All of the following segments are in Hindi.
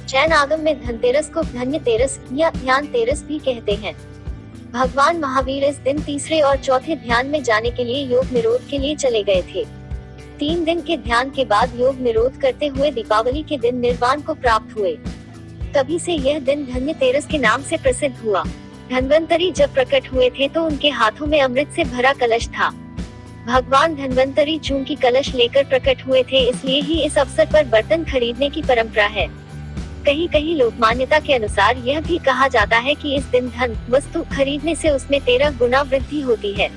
जैन आगम में धनतेरस को धन्य तेरस या ध्यान तेरस भी कहते हैं। भगवान महावीर इस दिन तीसरे और चौथे ध्यान में जाने के लिए योग निरोध के लिए चले गए थे। 3 दिन के ध्यान के बाद योग निरोध करते हुए दीपावली के दिन निर्वाण को प्राप्त हुए। तभी से यह दिन धन्य तेरस के नाम से प्रसिद्ध हुआ। धन्वंतरी जब प्रकट हुए थे तो उनके हाथों में अमृत से भरा कलश था। भगवान धन्वंतरी चूंकि कलश लेकर प्रकट हुए थे, इसलिए ही इस अवसर पर बर्तन खरीदने की परंपरा है। कहीं कहीं लोक मान्यता के अनुसार यह भी कहा जाता है कि इस दिन धन वस्तु खरीदने से उसमें 13 गुना वृद्धि होती है।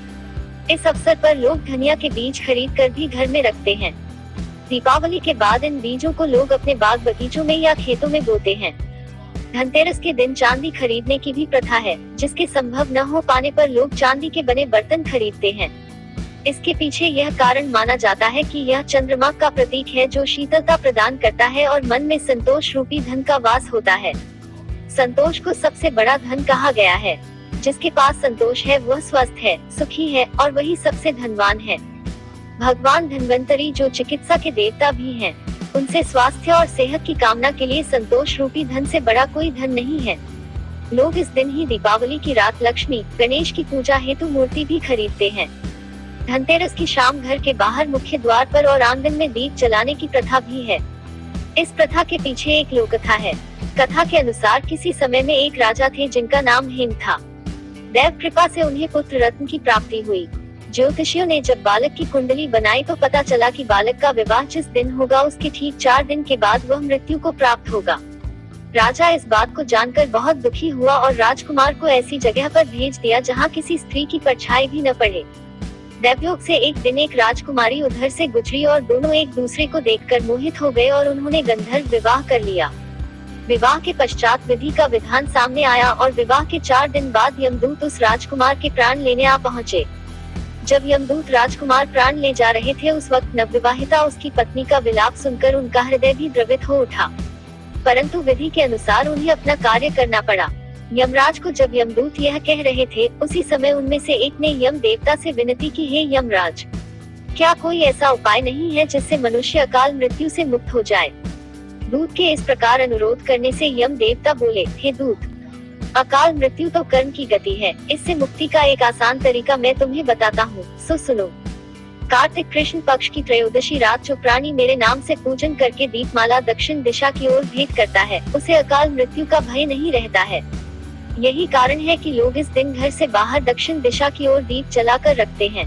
इस अवसर पर लोग धनिया के बीज खरीद कर भी घर में रखते हैं। दीपावली के बाद इन बीजों को लोग अपने बाग बगीचों में या खेतों में बोते हैं। धनतेरस के दिन चांदी खरीदने की भी प्रथा है, जिसके संभव न हो पाने पर लोग चांदी के बने बर्तन खरीदते हैं। इसके पीछे यह कारण माना जाता है कि यह चंद्रमा का प्रतीक है, जो शीतलता प्रदान करता है और मन में संतोष रूपी धन का वास होता है। संतोष को सबसे बड़ा धन कहा गया है। जिसके पास संतोष है वह स्वस्थ है, सुखी है और वही सबसे धनवान है। भगवान धन्वंतरी जो चिकित्सा के देवता भी हैं, उनसे स्वास्थ्य और सेहत की कामना के लिए संतोष रूपी धन से बड़ा कोई धन नहीं है। लोग इस दिन ही दीपावली की रात लक्ष्मी गणेश की पूजा हेतु मूर्ति भी खरीदते हैं। धनतेरस की शाम घर के बाहर मुख्य द्वार पर और आंगन में दीप जलाने की प्रथा भी है। इस प्रथा के पीछे एक लोक कथा है। कथा के अनुसार किसी समय में एक राजा थे जिनका नाम हेम था। देव कृपा से उन्हें पुत्र रत्न की प्राप्ति हुई। ज्योतिषियों ने जब बालक की कुंडली बनाई तो पता चला कि बालक का विवाह जिस दिन होगा उसके ठीक 4 दिन के बाद वह मृत्यु को प्राप्त होगा। राजा इस बात को जानकर बहुत दुखी हुआ और राजकुमार को ऐसी जगह पर भेज दिया जहाँ किसी स्त्री की परछाई भी न पड़े। दैवयोग से एक दिन एक राजकुमारी उधर से गुजरी और दोनों एक दूसरे को देखकर मोहित हो गए और उन्होंने गंधर्व विवाह कर लिया। विवाह के पश्चात विधि का विधान सामने आया और विवाह के 4 दिन बाद यमदूत उस राजकुमार के प्राण लेने आ पहुँचे। जब यमदूत राजकुमार प्राण ले जा रहे थे, उस वक्त नवविवाहिता उसकी पत्नी का विलाप सुनकर उनका हृदय भी द्रवित हो उठा। परंतु विधि के अनुसार उन्हें अपना कार्य करना पड़ा। यमराज को जब यमदूत यह कह रहे थे, उसी समय उनमें से एक ने यम देवता से विनती की, हे यमराज, क्या कोई ऐसा उपाय नहीं है जिससे मनुष्य अकाल मृत्यु से मुक्त हो जाए। दूत के इस प्रकार अनुरोध करने से यम देवता बोले, हे दूत, अकाल मृत्यु तो कर्म की गति है, इससे मुक्ति का एक आसान तरीका मैं तुम्हें बताता हूँ, सो सुनो। कार्तिक कृष्ण पक्ष की त्रयोदशी रात जो प्राणी मेरे नाम से पूजन करके दीपमाला दक्षिण दिशा की ओर भेंट करता है, उसे अकाल मृत्यु का भय नहीं रहता है। यही कारण है कि लोग इस दिन घर से बाहर दक्षिण दिशा की ओर दीप जलाकर रखते हैं।